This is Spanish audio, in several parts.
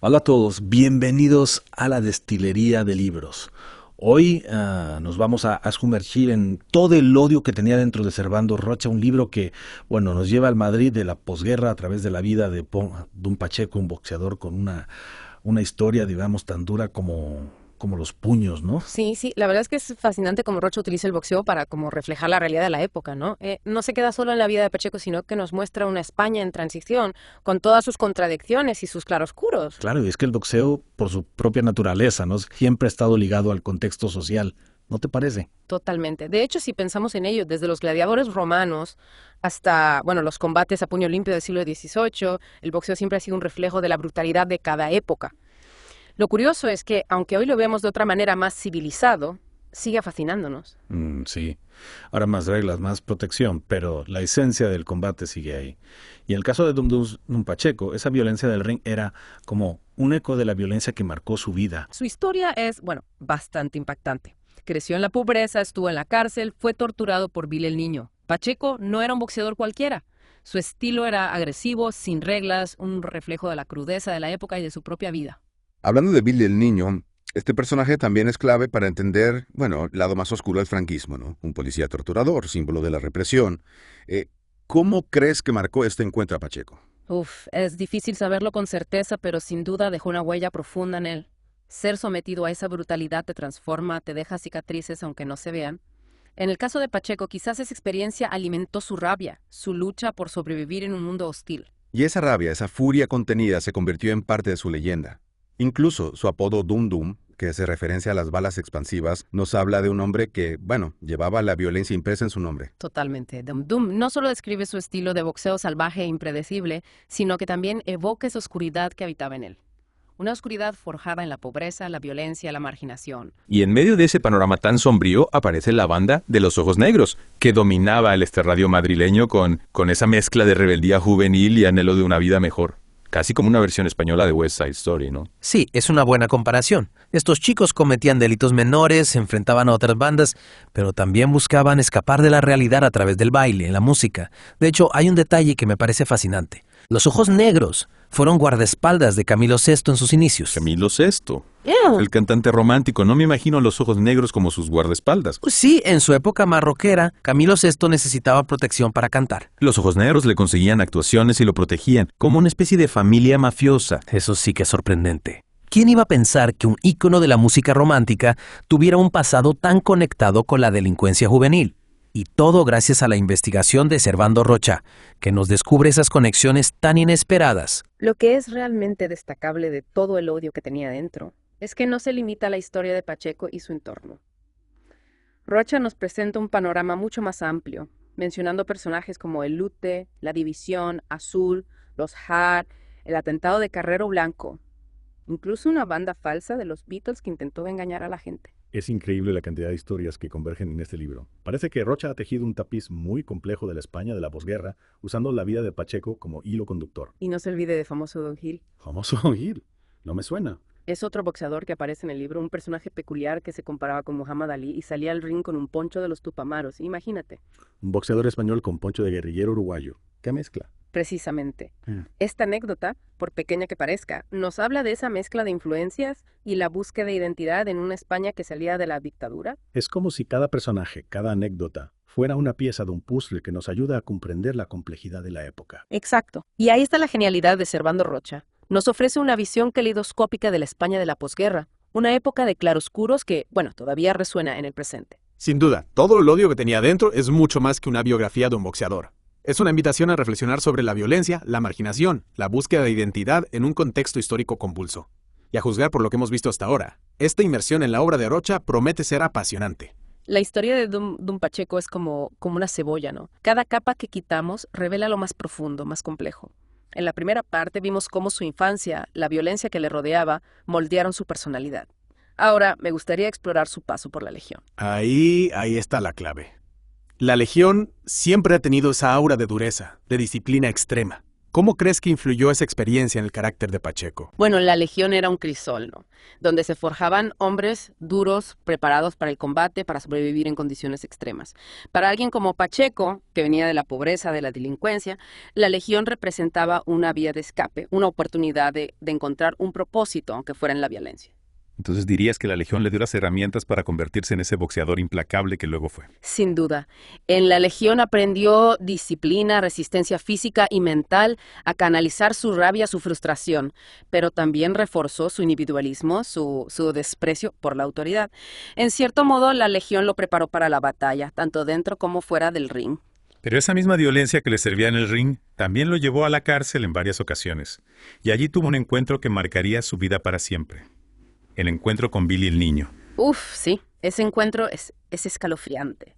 Hola a todos, bienvenidos a la destilería de libros. Hoy nos vamos a sumergir en todo el odio que tenía dentro de Servando Rocha, un libro que, bueno, nos lleva al Madrid de la posguerra a través de la vida de un Pacheco, un boxeador con una historia, digamos, tan dura como los puños, ¿no? Sí, sí, la verdad es que es fascinante cómo Rocha utiliza el boxeo para como reflejar la realidad de la época, ¿no? No se queda solo en la vida de Pacheco, sino que nos muestra una España en transición, con todas sus contradicciones y sus claroscuros. Claro, y es que el boxeo, por su propia naturaleza, ¿no? Siempre ha estado ligado al contexto social, ¿no te parece? Totalmente. De hecho, si pensamos en ello, desde los gladiadores romanos hasta, bueno, los combates a puño limpio del siglo XVIII, el boxeo siempre ha sido un reflejo de la brutalidad de cada época. Lo curioso es que, aunque hoy lo vemos de otra manera más civilizado, sigue fascinándonos. Sí, ahora más reglas, más protección, pero la esencia del combate sigue ahí. Y en el caso de Dum Pacheco, esa violencia del ring era como un eco de la violencia que marcó su vida. Su historia es, bueno, bastante impactante. Creció en la pobreza, estuvo en la cárcel, fue torturado por Billy el Niño. Pacheco no era un boxeador cualquiera. Su estilo era agresivo, sin reglas, un reflejo de la crudeza de la época y de su propia vida. Hablando de Billy el Niño, este personaje también es clave para entender, bueno, el lado más oscuro del franquismo, ¿no? Un policía torturador, símbolo de la represión. ¿Cómo crees que marcó este encuentro a Pacheco? Es difícil saberlo con certeza, pero sin duda dejó una huella profunda en él. Ser sometido a esa brutalidad te transforma, te deja cicatrices aunque no se vean. En el caso de Pacheco, quizás esa experiencia alimentó su rabia, su lucha por sobrevivir en un mundo hostil. Y esa rabia, esa furia contenida se convirtió en parte de su leyenda. Incluso su apodo Dum Dum, que hace referencia a las balas expansivas, nos habla de un hombre que, bueno, llevaba la violencia impresa en su nombre. Totalmente. Dum Dum no solo describe su estilo de boxeo salvaje e impredecible, sino que también evoca esa oscuridad que habitaba en él. Una oscuridad forjada en la pobreza, la violencia, la marginación. Y en medio de ese panorama tan sombrío aparece la banda de los Ojos Negros, que dominaba el radio madrileño con esa mezcla de rebeldía juvenil y anhelo de una vida mejor. Casi como una versión española de West Side Story, ¿no? Sí, es una buena comparación. Estos chicos cometían delitos menores, se enfrentaban a otras bandas, pero también buscaban escapar de la realidad a través del baile, la música. De hecho, hay un detalle que me parece fascinante. Los Ojos Negros fueron guardaespaldas de Camilo Sesto en sus inicios. Camilo Sesto, el cantante romántico. No me imagino a los Ojos Negros como sus guardaespaldas. Sí, en su época más rockera, Camilo Sesto necesitaba protección para cantar. Los Ojos Negros le conseguían actuaciones y lo protegían, como una especie de familia mafiosa. Eso sí que es sorprendente. ¿Quién iba a pensar que un ícono de la música romántica tuviera un pasado tan conectado con la delincuencia juvenil? Y todo gracias a la investigación de Servando Rocha, que nos descubre esas conexiones tan inesperadas. Lo que es realmente destacable de todo el odio que tenía dentro es que no se limita a la historia de Pacheco y su entorno. Rocha nos presenta un panorama mucho más amplio, mencionando personajes como el Lute, la División, Azul, los Har, el atentado de Carrero Blanco, incluso una banda falsa de los Beatles que intentó engañar a la gente. Es increíble la cantidad de historias que convergen en este libro. Parece que Rocha ha tejido un tapiz muy complejo de la España de la posguerra, usando la vida de Pacheco como hilo conductor. Y no se olvide de famoso Don Gil. Famoso Gil, no me suena. Es otro boxeador que aparece en el libro, un personaje peculiar que se comparaba con Muhammad Ali y salía al ring con un poncho de los Tupamaros, imagínate. Un boxeador español con poncho de guerrillero uruguayo. ¿Qué mezcla? Precisamente. Esta anécdota, por pequeña que parezca, nos habla de esa mezcla de influencias y la búsqueda de identidad en una España que salía de la dictadura. Es como si cada personaje, cada anécdota, fuera una pieza de un puzzle que nos ayuda a comprender la complejidad de la época. Exacto. Y ahí está la genialidad de Servando Rocha. Nos ofrece una visión caleidoscópica de la España de la posguerra, una época de claroscuros que, bueno, todavía resuena en el presente. Sin duda, todo el odio que tenía dentro es mucho más que una biografía de un boxeador. Es una invitación a reflexionar sobre la violencia, la marginación, la búsqueda de identidad en un contexto histórico convulso. Y a juzgar por lo que hemos visto hasta ahora, esta inmersión en la obra de Rocha promete ser apasionante. La historia de Dum Pacheco es como una cebolla, ¿no? Cada capa que quitamos revela lo más profundo, más complejo. En la primera parte vimos cómo su infancia, la violencia que le rodeaba, moldearon su personalidad. Ahora me gustaría explorar su paso por la Legión. Ahí está la clave. La Legión siempre ha tenido esa aura de dureza, de disciplina extrema. ¿Cómo crees que influyó esa experiencia en el carácter de Pacheco? Bueno, la Legión era un crisol, ¿no? Donde se forjaban hombres duros, preparados para el combate, para sobrevivir en condiciones extremas. Para alguien como Pacheco, que venía de la pobreza, de la delincuencia, la Legión representaba una vía de escape, una oportunidad de encontrar un propósito, aunque fuera en la violencia. Entonces dirías que la Legión le dio las herramientas para convertirse en ese boxeador implacable que luego fue. Sin duda. En la Legión aprendió disciplina, resistencia física y mental, a canalizar su rabia, su frustración, pero también reforzó su individualismo, su desprecio por la autoridad. En cierto modo, la Legión lo preparó para la batalla, tanto dentro como fuera del ring. Pero esa misma violencia que le servía en el ring también lo llevó a la cárcel en varias ocasiones. Y allí tuvo un encuentro que marcaría su vida para siempre. El encuentro con Billy el niño. Uf, sí, ese encuentro es escalofriante.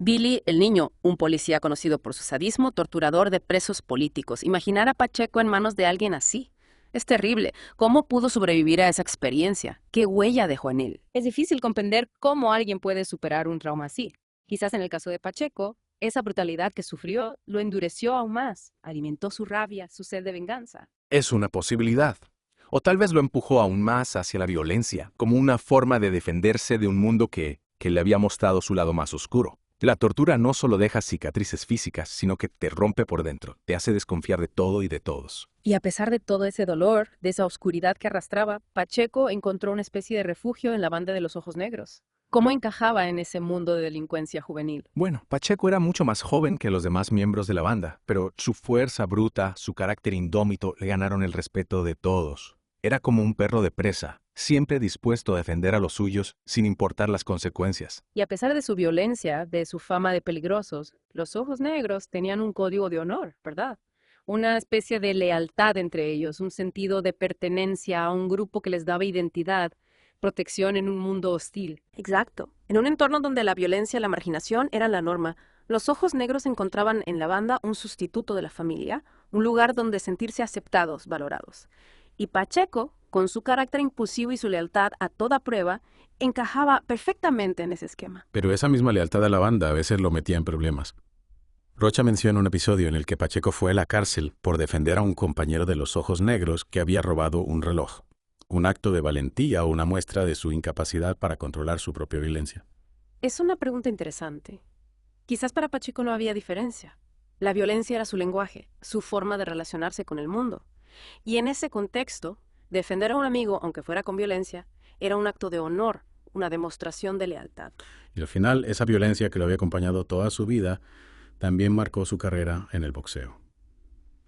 Billy, el niño, un policía conocido por su sadismo, torturador de presos políticos. Imaginar a Pacheco en manos de alguien así. Es terrible. ¿Cómo pudo sobrevivir a esa experiencia? ¿Qué huella dejó en él? Es difícil comprender cómo alguien puede superar un trauma así. Quizás en el caso de Pacheco, esa brutalidad que sufrió lo endureció aún más, alimentó su rabia, su sed de venganza. Es una posibilidad. O tal vez lo empujó aún más hacia la violencia, como una forma de defenderse de un mundo que le había mostrado su lado más oscuro. La tortura no solo deja cicatrices físicas, sino que te rompe por dentro, te hace desconfiar de todo y de todos. Y a pesar de todo ese dolor, de esa oscuridad que arrastraba, Pacheco encontró una especie de refugio en la banda de los Ojos Negros. ¿Cómo encajaba en ese mundo de delincuencia juvenil? Bueno, Pacheco era mucho más joven que los demás miembros de la banda, pero su fuerza bruta, su carácter indómito le ganaron el respeto de todos. Era como un perro de presa, siempre dispuesto a defender a los suyos sin importar las consecuencias. Y a pesar de su violencia, de su fama de peligrosos, los Ojos Negros tenían un código de honor, ¿verdad? Una especie de lealtad entre ellos, un sentido de pertenencia a un grupo que les daba identidad, protección en un mundo hostil. Exacto. En un entorno donde la violencia y la marginación eran la norma, los Ojos Negros encontraban en la banda un sustituto de la familia, un lugar donde sentirse aceptados, valorados. Y Pacheco, con su carácter impulsivo y su lealtad a toda prueba, encajaba perfectamente en ese esquema. Pero esa misma lealtad a la banda a veces lo metía en problemas. Rocha menciona un episodio en el que Pacheco fue a la cárcel por defender a un compañero de los Ojos Negros que había robado un reloj. Un acto de valentía o una muestra de su incapacidad para controlar su propia violencia. Es una pregunta interesante. Quizás para Pacheco no había diferencia. La violencia era su lenguaje, su forma de relacionarse con el mundo. Y en ese contexto, defender a un amigo, aunque fuera con violencia, era un acto de honor, una demostración de lealtad. Y al final, esa violencia que lo había acompañado toda su vida también marcó su carrera en el boxeo.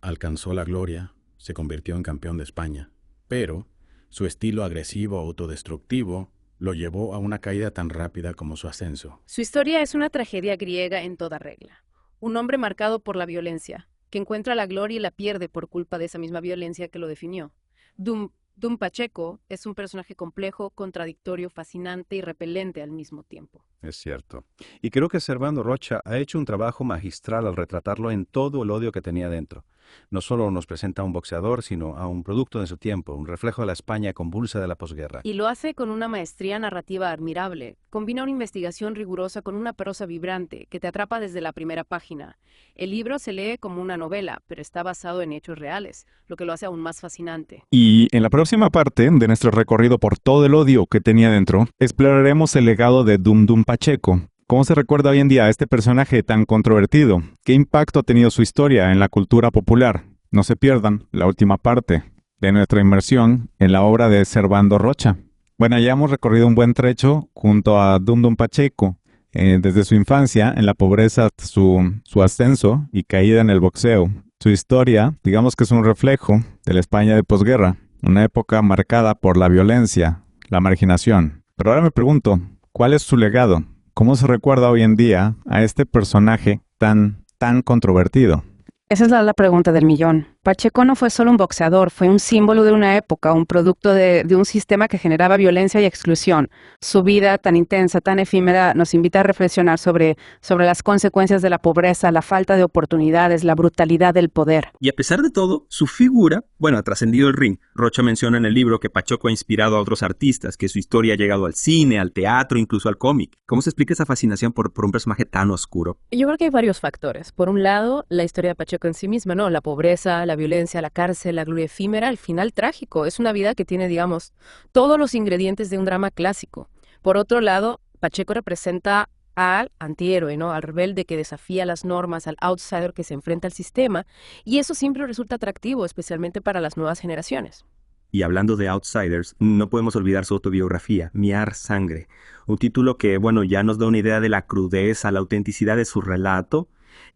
Alcanzó la gloria, se convirtió en campeón de España, pero su estilo agresivo, autodestructivo, lo llevó a una caída tan rápida como su ascenso. Su historia es una tragedia griega en toda regla. Un hombre marcado por la violencia, que encuentra la gloria y la pierde por culpa de esa misma violencia que lo definió. Dum Pacheco es un personaje complejo, contradictorio, fascinante y repelente al mismo tiempo. Es cierto. Y creo que Servando Rocha ha hecho un trabajo magistral al retratarlo en todo el odio que tenía dentro. No solo nos presenta a un boxeador, sino a un producto de su tiempo, un reflejo de la España convulsa de la posguerra. Y lo hace con una maestría narrativa admirable. Combina una investigación rigurosa con una prosa vibrante que te atrapa desde la primera página. El libro se lee como una novela, pero está basado en hechos reales, lo que lo hace aún más fascinante. Y en la próxima parte de nuestro recorrido por todo el odio que tenía dentro, exploraremos el legado de Dum Pacheco. ¿Cómo se recuerda hoy en día a este personaje tan controvertido? ¿Qué impacto ha tenido su historia en la cultura popular? No se pierdan la última parte de nuestra inmersión en la obra de Servando Rocha. Bueno, ya hemos recorrido un buen trecho junto a Dum Pacheco, desde su infancia en la pobreza hasta su ascenso y caída en el boxeo. Su historia, digamos que es un reflejo de la España de posguerra, una época marcada por la violencia, la marginación. Pero ahora me pregunto, ¿cuál es su legado? ¿Cómo se recuerda hoy en día a este personaje tan controvertido? Esa es la pregunta del millón. Pacheco no fue solo un boxeador, fue un símbolo de una época, un producto de un sistema que generaba violencia y exclusión. Su vida tan intensa, tan efímera, nos invita a reflexionar sobre las consecuencias de la pobreza, la falta de oportunidades, la brutalidad del poder. Y a pesar de todo, su figura, ha trascendido el ring. Rocha menciona en el libro que Pacheco ha inspirado a otros artistas, que su historia ha llegado al cine, al teatro, incluso al cómic. ¿Cómo se explica esa fascinación por un personaje tan oscuro? Yo creo que hay varios factores. Por un lado, la historia de Pacheco en sí misma, ¿no? La pobreza, la la violencia, la cárcel, la gloria efímera, el final trágico. Es una vida que tiene, digamos, todos los ingredientes de un drama clásico. Por otro lado, Pacheco representa al antihéroe, ¿no? Al rebelde que desafía las normas, al outsider que se enfrenta al sistema, y eso siempre resulta atractivo, especialmente para las nuevas generaciones. Y hablando de outsiders, no podemos olvidar su autobiografía, Miar Sangre, un título que, bueno, ya nos da una idea de la crudeza, la autenticidad de su relato.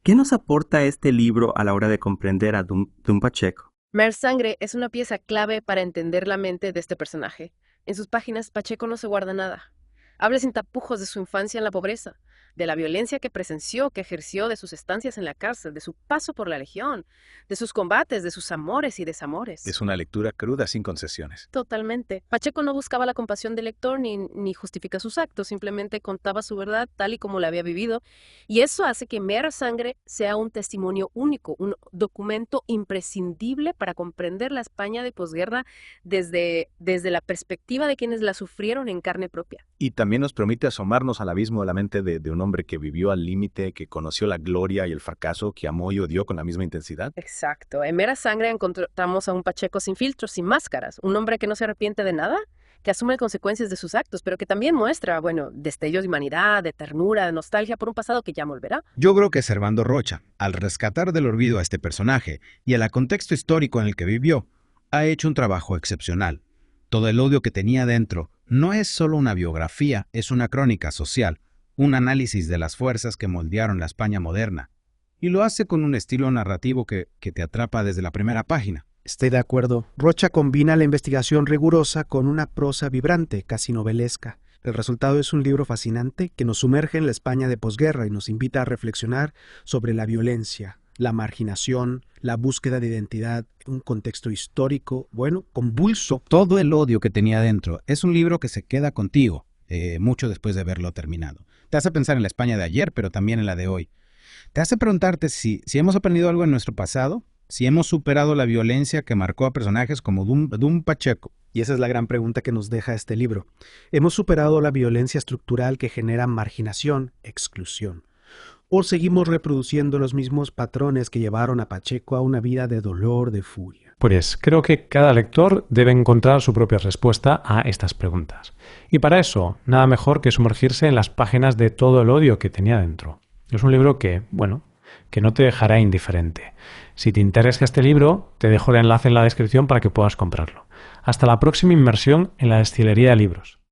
¿Qué nos aporta este libro a la hora de comprender a Dum Pacheco? Miar Sangre es una pieza clave para entender la mente de este personaje. En sus páginas, Pacheco no se guarda nada. Habla sin tapujos de su infancia en la pobreza, de la violencia que presenció, que ejerció, de sus estancias en la cárcel, de su paso por la Legión, de sus combates, de sus amores y desamores. Es una lectura cruda sin concesiones. Totalmente. Pacheco no buscaba la compasión del lector ni justifica sus actos, simplemente contaba su verdad tal y como la había vivido, y eso hace que Miar Sangre sea un testimonio único, un documento imprescindible para comprender la España de posguerra desde la perspectiva de quienes la sufrieron en carne propia. Y también nos permite asomarnos al abismo de la mente de un hombre que vivió al límite, que conoció la gloria y el fracaso, que amó y odió con la misma intensidad. Exacto. En Miar Sangre encontramos a un Pacheco sin filtros, sin máscaras, un hombre que no se arrepiente de nada, que asume consecuencias de sus actos, pero que también muestra, bueno, destellos de humanidad, de ternura, de nostalgia por un pasado que ya volverá. Yo creo que Servando Rocha, al rescatar del olvido a este personaje y al contexto histórico en el que vivió, ha hecho un trabajo excepcional. Todo el odio que tenía dentro no es solo una biografía, es una crónica social, un análisis de las fuerzas que moldearon la España moderna. Y lo hace con un estilo narrativo que te atrapa desde la primera página. Estoy de acuerdo. Rocha combina la investigación rigurosa con una prosa vibrante, casi novelesca. El resultado es un libro fascinante que nos sumerge en la España de posguerra y nos invita a reflexionar sobre la violencia, la marginación, la búsqueda de identidad, un contexto histórico, bueno, convulso. Todo el odio que tenía dentro es un libro que se queda contigo, mucho después de haberlo terminado. Te hace pensar en la España de ayer, pero también en la de hoy. Te hace preguntarte si hemos aprendido algo en nuestro pasado, si hemos superado la violencia que marcó a personajes como Dum Pacheco. Y esa es la gran pregunta que nos deja este libro. ¿Hemos superado la violencia estructural que genera marginación, exclusión? ¿O seguimos reproduciendo los mismos patrones que llevaron a Pacheco a una vida de dolor, de furia? Pues creo que cada lector debe encontrar su propia respuesta a estas preguntas. Y para eso, nada mejor que sumergirse en las páginas de todo el odio que tenía dentro. Es un libro que, bueno, que no te dejará indiferente. Si te interesa este libro, te dejo el enlace en la descripción para que puedas comprarlo. Hasta la próxima inmersión en la destilería de libros.